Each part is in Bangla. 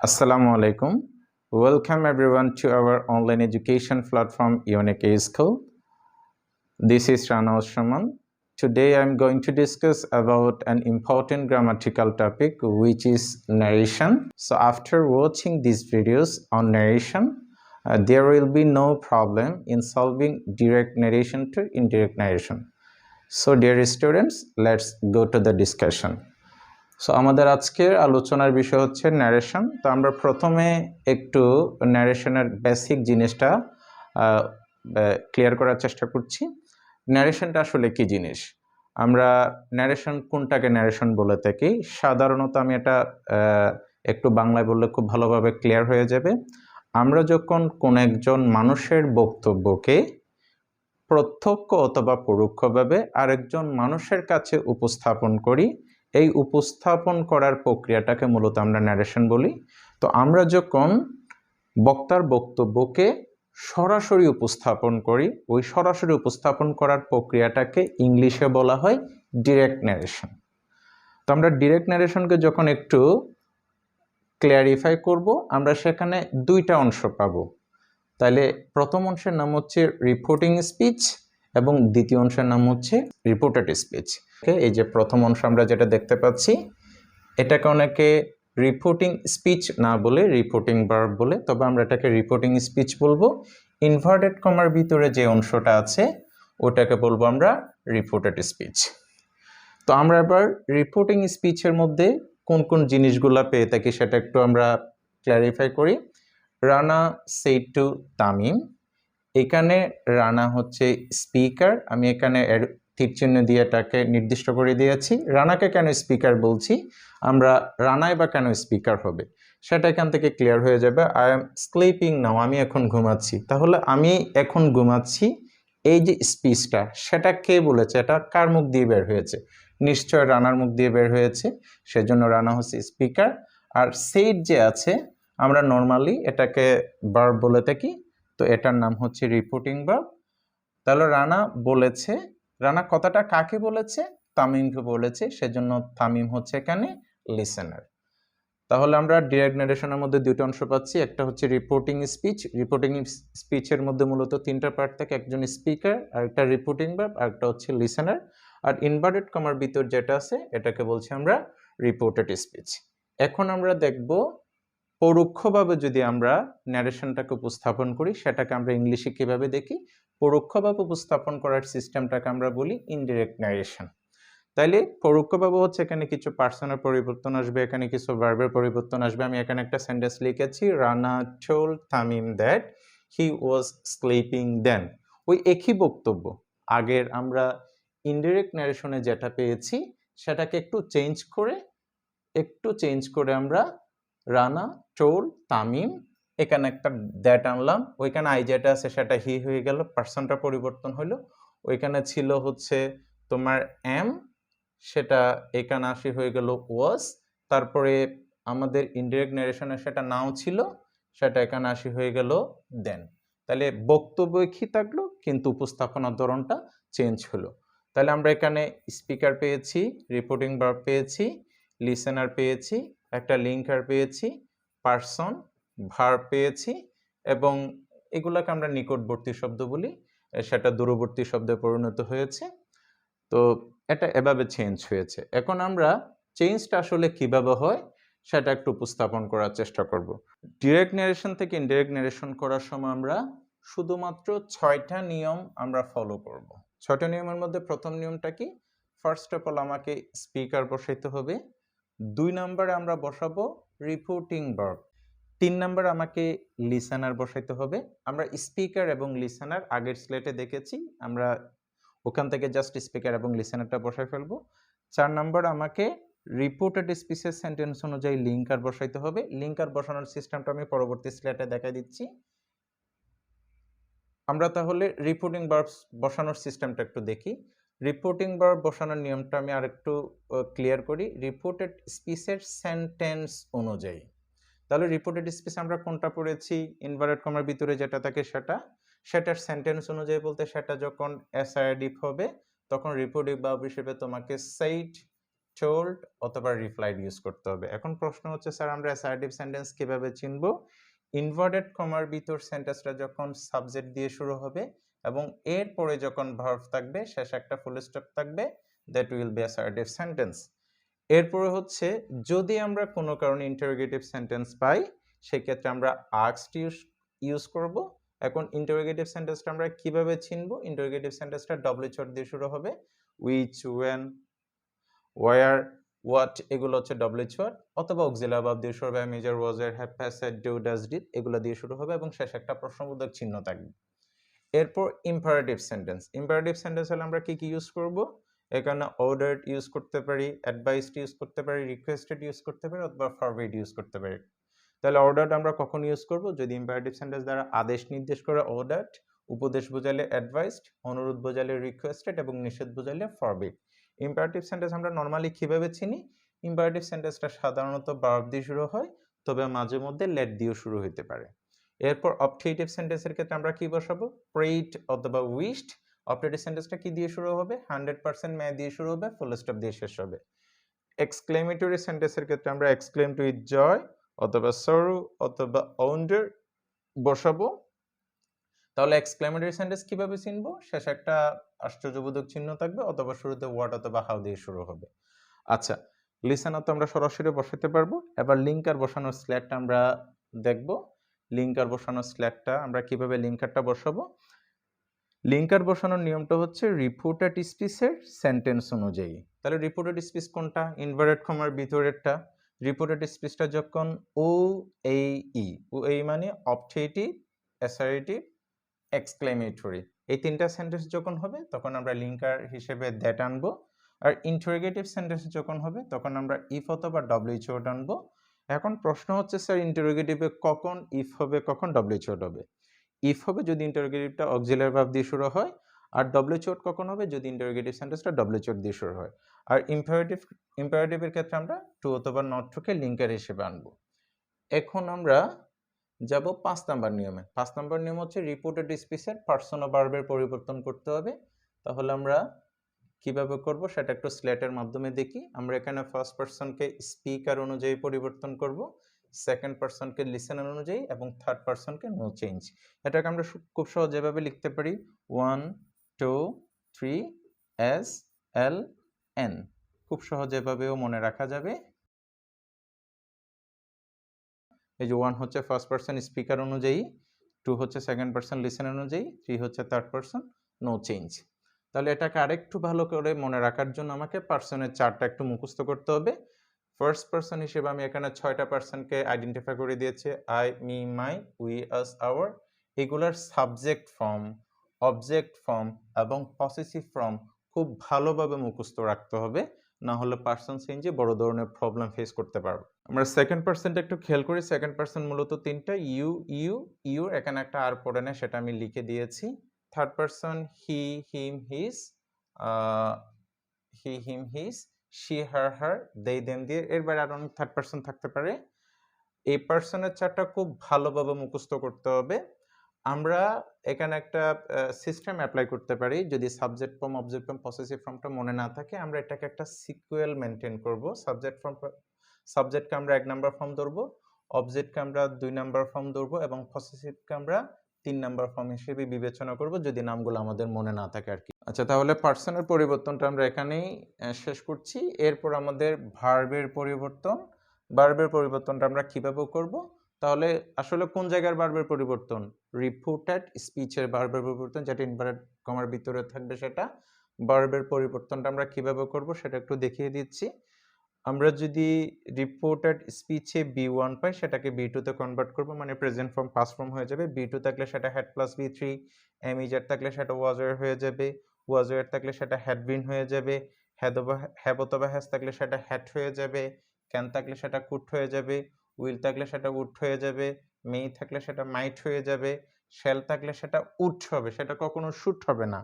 Assalamu alaikum. Welcome everyone to our online education platform Unique School. This is Rana Osman. Today I am going to discuss about an important grammatical topic which is narration. So after watching these videos on narration, there will be no problem in solving direct narration to indirect narration. So dear students, let's go to the discussion. So আমাদের আজকের আলোচনার বিষয় হচ্ছে ন্যারেশন। তো আমরা প্রথমে একটু ন্যারেশনের বেসিক জিনিসটা ক্লিয়ার করার চেষ্টা করছি। ন্যারেশনটা আসলে কি জিনিস? আমরা ন্যারেশন কোনটাকে ন্যারেশন বলে থাকি? সাধারণত আমি এটা একটু বাংলায় বললে খুব ভালোভাবে ক্লিয়ার হয়ে যাবে। আমরা যখন কোন একজন মানুষের বক্তব্যকে প্রত্যক্ষ অথবা পরোক্ষভাবে আরেকজন মানুষের কাছে উপস্থাপন করি, এই উপস্থাপন করার প্রক্রিয়াটাকে মূলত আমরা ন্যারেশন বলি। তো আমরা যখন বক্তার বক্তব্যকে সরাসরি উপস্থাপন করি, ওই সরাসরি উপস্থাপন করার প্রক্রিয়াটাকে ইংলিশে বলা হয় ডিরেক্ট ন্যারেশন। তো আমরা ডিরেক্ট ন্যারেশনকে যখন একটু ক্লিয়ারিফাই করব, আমরা সেখানে দুইটা অংশ পাবো। তাহলে প্রথম অংশের নাম হচ্ছে রিপোর্টিং স্পিচ এবং দ্বিতীয় অংশের নাম হচ্ছে রিপোর্টেড স্পিচ। এই যে প্রথম অংশ আমরা যেটা দেখতে পাচ্ছি, এটাকে অনেকে রিপোর্টিং স্পিচ না বলে রিপোর্টিং ভার্ব বলে, তবে আমরা এটাকে রিপোর্টিং স্পিচ বলবো। ইনভার্টেড কমার ভিতরে যে অংশটা আছে ওটাকে বলবো আমরা রিপোর্টেড স্পিচ। তো আমরা এবার রিপোর্টিং স্পিচের মধ্যে কোন কোন জিনিসগুলো পেয়ে থাকি সেটা একটু আমরা ক্ল্যারিফাই করি। রানা সেড টু তামিম, এখানে রানা হচ্ছে স্পিকার, আমি এখানে তীর চিহ্ন দিয়ে এটাকে নির্দিষ্ট করে দিয়েছি। রানাকে কেন স্পিকার বলছি, আমরা রানাই বা কেন স্পিকার হবে সেটা এখান থেকে ক্লিয়ার হয়ে যাবে। আই এম স্লিপিং নাও, আমি এখন ঘুমাচ্ছি। তাহলে আমি এখন ঘুমাচ্ছি, এই যে স্পিচটা সেটা কে বলেছে, এটা কার মুখ দিয়ে বের হয়েছে? নিশ্চয় রানার মুখ দিয়ে বের হয়েছে, সেজন্য রানা হচ্ছে স্পিকার। আর সেইড যে আছে, আমরা নর্মালি এটাকে ভার্ব বলে থাকি, তো এটার নাম হচ্ছে রিপোর্টিং ভার্ব। তাহলে রানা বলেছে, রানা কথাটা কাকে বলেছে? তামিমকে বলেছে, সেজন্য তামিম হচ্ছে এখানে লিসেনার। তাহলে আমরা ডিরেক্ট ন্যারেশনের মধ্যে দুটো অংশ পাচ্ছি, একটা হচ্ছে রিপোর্টিং স্পিচ। রিপোর্টিং স্পিচের মধ্যে মূলত তিনটা পার্ট থাকে, একজন স্পিকার, আর একটা রিপোর্টিং ভার্ব, আর একটা হচ্ছে লিসেনার। আর ইনভার্টেড কমার ভিতর যেটা আছে এটাকে বলছি আমরা রিপোর্টেড স্পিচ। এখন আমরা দেখব পরোক্ষভাবে যদি আমরা ন্যারেশনটাকে উপস্থাপন করি সেটাকে আমরা ইংলিশে কিভাবে দেখি। পরোক্ষভাবে উপস্থাপন করার সিস্টেমটাকে আমরা বলি ইনডিরেক্ট ন্যারেশন। তাইলে পরোক্ষভাবে হচ্ছে এখানে কিছু পার্সনের পরিবর্তন আসবে, এখানে কিছু ভার্বের পরিবর্তন আসবে। আমি এখানে একটা সেন্টেন্স লিখেছি, Rana told Tamim that he was sleeping then. ওই একই বক্তব্য আগের আমরা ইনডিরেক্ট ন্যারেশনে যেটা পেয়েছি সেটাকে একটু চেঞ্জ করে আমরা রানা টোল্ড তামিম, এখানে একটা দ্যাট আনলাম, ওইখানে আই যেটা আছে সেটা হি হয়ে গেল, পার্সনটা পরিবর্তন হলো। ওইখানে ছিল হচ্ছে তোমার এম, সেটা এখানে আসি হয়ে গেল ওয়াজ। তারপরে আমাদের ইনডিরেক্ট ন্যারেশনে সেটা নাও ছিল, সেটা এখানে আসি হয়ে গেল দেন। তাহলে বক্তব্য একই থাকলো কিন্তু উপস্থাপনার ধরনটা চেঞ্জ হলো। তাহলে আমরা এখানে স্পিকার পেয়েছি, রিপোর্টিং ভার্ব পেয়েছি, লিসেনার পেয়েছি, একটা লিঙ্কার পেয়েছি, পার্সন, ভার্ব পেয়েছি, এবং এগুলোকে আমরা নিকটবর্তী শব্দ বলি, সেটা দূরবর্তী শব্দে পরিণত হয়েছে। তো এটা এভাবে চেঞ্জ হয়েছে। এখন আমরা চেঞ্জটা আসলে কিভাবে হয় সেটা একটু উপস্থাপন করার চেষ্টা করব। ডিরেক্ট ন্যারেশন থেকে ইনডিরেক্ট ন্যারেশন করার সময় আমরা শুধুমাত্র 6টা নিয়ম আমরা ফলো করব। 6টা নিয়মের মধ্যে প্রথম নিয়মটা কি? ফার্স্ট অফ অল আমাকে স্পিকার বসাইতে হবে। 2 নম্বরে আমরা বসাবো রিপোর্টিং ভার্ব। 3 নম্বরে আমাকে লিসেনার বসাইতে হবে। আমরা স্পিকার এবং লিসেনার আগের স্লেটে দেখেছি, আমরা ওখান থেকে জাস্ট স্পিকার এবং লিসেনারটা বসাই ফেলবো। 4 নম্বর আমাকে রিপোর্টেড স্পিচের সেন্টেন্স অনুযায়ী লিঙ্কার বসাইতে হবে। লিঙ্কার বসানোর সিস্টেমটা আমি পরবর্তী স্লাইডে দেখাই দিচ্ছি। আমরা তাহলে রিপোর্টিং ভার্বস বসানোর সিস্টেমটা একটু দেখি। রিপোর্টিং ভার্ব বসানোর নিয়মটা আমি আরেকটু ক্লিয়ার করি। রিপোর্টেড স্পিচের সেন্টেন্স অনুযায়ী, তাহলে রিপোর্টেড স্পিচ আমরা কোনটা পড়েছি? ইনভার্টেড কমার ভিতরে যেটা থাকে সেটার সেন্টেন্স অনুযায়ী বলতে সেটা যখন অ্যাসার্টিভ হবে তখন রিপোর্টিভ ভার্ব হিসেবে তোমাকে সেইড told অথবা replied ইউজ করতে হবে। এখন প্রশ্ন হচ্ছে স্যার আমরা অ্যাসার্টিভ সেন্টেন্স কিভাবে চিনব? ইনভার্টেড কমার ভিতর সেন্টেন্সটা যখন সাবজেক্ট দিয়ে শুরু হবে এবং এরপরে যখন ভার্ব থাকবে শেষে একটা ফুল স্টপ থাকবে, that will be assertive sentence. এরপরে হচ্ছে যদি আমরা কোনো কারণে ইন্টারোগেটিভ সেন্টেন্স পাই সেক্ষেত্রে আমরা আস্কড ইউজ করব। এখন ইন্টারোগেটিভ সেন্টেন্সটা আমরা কিভাবে চিনব? ইন্টারোগেটিভ সেন্টেন্সটা ডব্লিউ ওয়ার্ড দিয়ে শুরু হবে। which, when, where, what এগুলো হচ্ছে ডব্লিউ ওয়ার্ড অথবা অক্সিলারি ভার্ব দিয়ে শুরু হবে। Major, was, have, has, said, do, does, did এগুলো দিয়ে শুরু হবে এবং শেষে একটা প্রশ্নবোধক চিহ্ন থাকবে। এরপর ইম্পারেটিভ সেন্টেন্স। ইম্পারেটিভ সেন্টেন্স হলে আমরা কি ইউজ করব? এখানে অর্ডারড ইউজ করতে পারি, অ্যাডভাইসড ইউজ করতে পারি, রিকোয়েস্টেড ইউজ করতে পারি অথবা ফরবিড ইউজ করতে পারি। তাহলে অর্ডারড আমরা কখন ইউজ করব? যদি ইম্পারেটিভ সেন্টেন্স দ্বারা আদেশ নির্দেশ করে অর্ডারড, উপদেশ বোঝালে অ্যাডভাইসড, অনুরোধ বোঝালে রিকোয়েস্টেড এবং নিষেধ বোঝালে ফরবিড। ইম্পারেটিভ সেন্টেন্স আমরা নরমালি কিভাবে চিনি? ইম্পারেটিভ সেন্টেন্সটা সাধারণত ভার্ব দিয়ে শুরু হয়, তবে মাঝে মধ্যে লেট দিয়েও শুরু হতে পারে। এরপর অবজেক্টিভ সেন্টেন্সের ক্ষেত্রে আমরা কি বসাবো? প্রেইড অথবা উইশড। অবজেক্টিভ সেন্টেন্সটা কি দিয়ে শুরু হবে? 100% মে দিয়ে শুরু হবে, ফুল স্টপ দিয়ে শেষ হবে। এক্সক্লেমেটরি সেন্টেন্সের ক্ষেত্রে আমরা এক্সক্লেমড উইথ জয় অথবা সরো অথবা ওয়ান্ডার বসাবো। তাহলে এক্সক্লেমেটরি সেন্টেন্স কিভাবে চিনবো? শেষে একটা আশ্চর্যবোধক চিহ্ন থাকবে অথবা শুরুতে হোয়াট অথবা হাউ দিয়ে শুরু হবে। আচ্ছা, লিসেনার তো আমরা সরাসরি বসাতে পারবো। এবার লিঙ্কার বসানোর স্ল্যাটটা আমরা দেখব। লিঙ্কার বসানোর স্ল্যাটটা আমরা কিভাবে লিঙ্কারটা বসাবো? লিঙ্কার বসানোর নিয়মটা হচ্ছে রিপোর্টেড স্পিচের সেন্টেন্স অনুযায়ী। তাহলে রিপোর্টেড স্পিচ কোনটা? ইনভার্টেড কমার ভিতরেরটা। রিপোর্টেড স্পিচটা যখন ও এই মানে অবজেক্টিভ, অ্যাসার্টিভ, এক্সক্লেমেটরি এই তিনটা সেন্টেন্স যখন হবে তখন আমরা লিঙ্কার হিসেবে দ্যাট আনবো। আর ইন্টারোগেটিভ সেন্টেন্স যখন হবে তখন আমরা ইফ অথবা ডব্লিউ ওয়ার্ড আনবো। এখন প্রশ্ন হচ্ছে স্যার ইন্টারোগেটিভে কখন ইফ হবে, কখন ডব্লিউ ওয়ার্ড হবে? ইফ হবে যদি ইন্টারোগেটিভটা অক্সিলারি ভার্ব দিয়ে শুরু হয়, আর ডব্লিউ ওয়ার্ড কখন হবে? যদি ইন্টারোগেটিভ সেন্টেন্সটা ডব্লিউ ওয়ার্ড দিয়ে শুরু হয়। আর ইম্পারেটিভের ক্ষেত্রে আমরা টু অথবা নট টুকে লিঙ্কার হিসেবে আনবো। এখন আমরা যাব 5 নাম্বার নিয়মে। 5 নাম্বার নিয়ম হচ্ছে রিপোর্টেড স্পিচের পার্সন ও ভার্বের পরিবর্তন করতে হবে। তাহলে আমরা কিভাবে করব সেটা একটু স্ল্যাটের মাধ্যমে দেখি। আমরা এখানে ফার্স্ট পারসনকে স্পিকার অনুযায়ী পরিবর্তন করব, সেকেন্ড পারসনকে লিসেনার অনুযায়ী এবং থার্ড পারসনকে নো চেঞ্জ। এটাকে আমরা খুব সহজ যেভাবে লিখতে পারি 1 2 3 এস এল এন। খুব সহজ এভাবেও মনে রাখা যাবে। এই যে 1 হচ্ছে ফার্স্ট পারসন স্পিকার অনুযায়ী, 2 হচ্ছে সেকেন্ড পারসন লিসেনার অনুযায়ী, 3 হচ্ছে থার্ড পারসন নো চেঞ্জ। তাহলে এটাকে আরেকটু ভালো করে মনে রাখার জন্য আমাকে পারসনের চারটা একটু মুখস্থ করতে হবে। ফার্স্ট পারসন হিসেবে আমি এখানে 6টা পারসনকে আইডেন্টিফাই করে দিয়েছি। I, me, my, we, us, our. এগুলার সাবজেক্ট ফর্ম, অবজেক্ট ফর্ম এবং পসেসিভ ফর্ম খুব ভালোভাবে মুখস্থ রাখতে হবে, না হলে পারসন চেঞ্জে বড় ধরনের প্রবলেম ফেস করতে পারবো। আমরা সেকেন্ড পারসনটা একটু খেয়াল করি। সেকেন্ড পারসন মূলত তিনটা, ইউ এখানে একটা আর পড়ে না, সেটা আমি লিখে দিয়েছি। Third person he, him, his, she, her, they, them দিয়ে এর বাইরে আরো অনেক থার্ড পারসন থাকতে পারে। এই পারসনের চারটা খুব ভালোভাবে মুখস্থ করতে হবে। আমরা এখানে একটা সিস্টেম অ্যাপ্লাই করতে পারি। যদি subject form, object form, possessive ফর্মটা মনে না থাকে, আমরা এটাকে একটা সিকুয়েল মেনটেন করব। সাবজেক্টকে আমরা 1 নাম্বার ফর্ম ধরবো, অবজেক্টকে আমরা 2 নাম্বার ফর্ম ধরবো এবং পসেসিভকে আমরা 3 নাম্বার ফর্ম হিসেবে বিবেচনা করব যদি নামগুলো আমাদের মনে না থাকে আর কি। আচ্ছা, তাহলে পার্সনের পরিবর্তনটা আমরা এখানেই শেষ করছি। এরপর আমাদের ভার্বের পরিবর্তনটা আমরা কিভাবে করব? তাহলে আসলে কোন জায়গার ভার্বের পরিবর্তন? রিপোর্টেড স্পিচের ভার্বের পরিবর্তন, যেটা ইনভার্টেড কমার ভিতরে থাকবে সেটা। ভার্বের পরিবর্তনটা আমরা কিভাবে করব সেটা একটু দেখিয়ে দিচ্ছি। আমরা যদি রিপোর্টেড স্পিচে বি1 পাই সেটাকে বি2 তে কনভার্ট করব, মানে প্রেজেন্ট ফর্ম পাস্ট ফর্ম হয়ে যাবে। বি2 থাকলে সেটা হ্যাড প্লাস বি3, এমইজেড থাকলে সেটা ওয়াজ ওয়্যার হয়ে যাবে, ওয়াজ ওয়্যার থাকলে সেটা হ্যাড বিন হয়ে যাবে, হ্যাভ অথবা হ্যাজ থাকলে সেটা হ্যাড হয়ে যাবে, ক্যান থাকলে সেটা কুড হয়ে যাবে, উইল থাকলে সেটা উড হয়ে যাবে, মে থাকলে সেটা মাইট হয়ে যাবে, শ্যাল থাকলে সেটা উড হবে, সেটা কখনো শুড হবে না,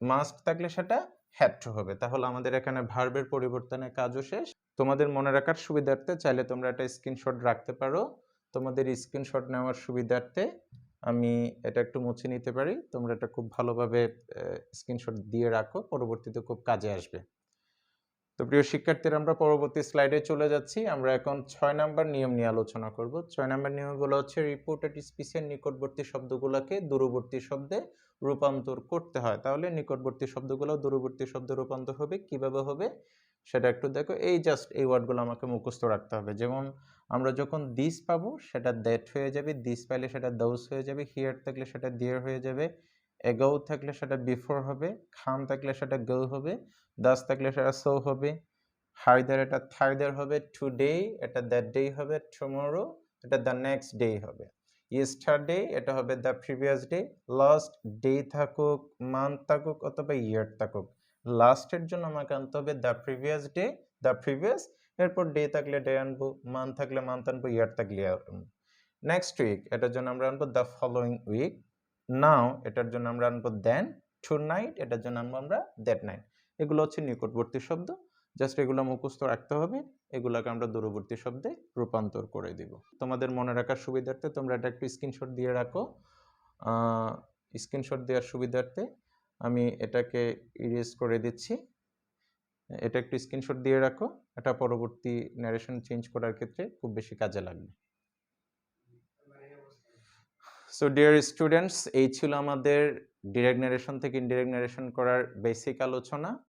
মাস্ট থাকলে সেটা হ্যাড টু হবে। তাহলে আমাদের এখানে ভার্বের পরিবর্তনের কাজও শেষ। তোমাদের মনে রাখার সুবিধার্থে চাইলে তোমরা একটা স্ক্রিনশট রাখতে পারো। তোমাদের স্ক্রিনশট নেওয়ার সুবিধার্থে আমি এটা একটু মুছে নিতে পারি। তোমরা এটা খুব ভালোভাবে স্ক্রিনশট দিয়ে রাখো, পরবর্তীতে খুব কাজে আসবে। তো প্রিয় শিক্ষার্থীরা, আমরা পরবর্তী স্লাইডে চলে যাচ্ছি। আমরা এখন 6 নাম্বার নিয়ম নিয়ে আলোচনা করব। 6 নাম্বার নিয়মগুলো হচ্ছে রিপোর্টেড স্পিচের নিকটবর্তী শব্দগুলোকে দূরবর্তী শব্দে রূপান্তর করতে হয়। তাহলে নিকটবর্তী শব্দগুলো দূরবর্তী শব্দে রূপান্তর হবে কিভাবে হবে সেটা একটু দেখো। এই জাস্ট এই ওয়ার্ডগুলো আমাকে মুখস্থ রাখতে হবে। যেমন আমরা যখন দিস পাবো সেটা দ্যাট হয়ে যাবে, দিস পাইলে সেটা দোজ হয়ে যাবে, হিয়ার থাকলে সেটা দিয়ার হয়ে যাবে, এগো থাকলে সেটা বিফোর হবে, খাম থাকলে সেটা গো হবে, দাস থাকলে সেটা সো হবে, হাইদার এটা থাইদার হবে, টুডে এটা দ্যাট ডে হবে, টুমরো এটা দ্য নেক্সট ডে হবে, ইয়েস্টারডে এটা হবে the previous day, last day থাকুক, মান্থ থাকুক অথবা ইয়ার থাকুক, লাস্টের জন্য আমাকে আনতে হবে the previous day, the previous, এরপর ডে থাকলে ডে আনবো, মান্থ থাকলে মান্থ আনবো, ইয়ার থাকলে ইয়ার আনবো। নেক্সট উইক এটার জন্য আমরা আনবো দ্য ফলোয়িং উইক, নাও এটার জন্য আমরা আনবো দেন, টু নাইট এটার জন্য আনবো আমরা দ্যাট নাইট। এগুলো হচ্ছে নিকটবর্তী শব্দ, জাস্ট এগুলো মুখস্থ রাখতে হবে, এগুলোকে আমরা দূরবর্তী শব্দে রূপান্তর করে দিব। তোমাদের মনে রাখার সুবিধার্থে তোমরা এটা একটু স্ক্রিনশট দিয়ে রাখো। স্ক্রিনশট দেওয়ার সুবিধার্থে আমি এটাকে ইরেজ করে দিচ্ছি। এটা একটু স্ক্রিনশট দিয়ে রাখো, এটা পরবর্তী ন্যারেশন চেঞ্জ করার ক্ষেত্রে খুব বেশি কাজে লাগবে। সো ডিয়ার স্টুডেন্টস, এই ছিল আমাদের ডিরেক্ট ন্যারেশন থেকে ইনডিরেক্ট ন্যারেশন করার বেসিক আলোচনা।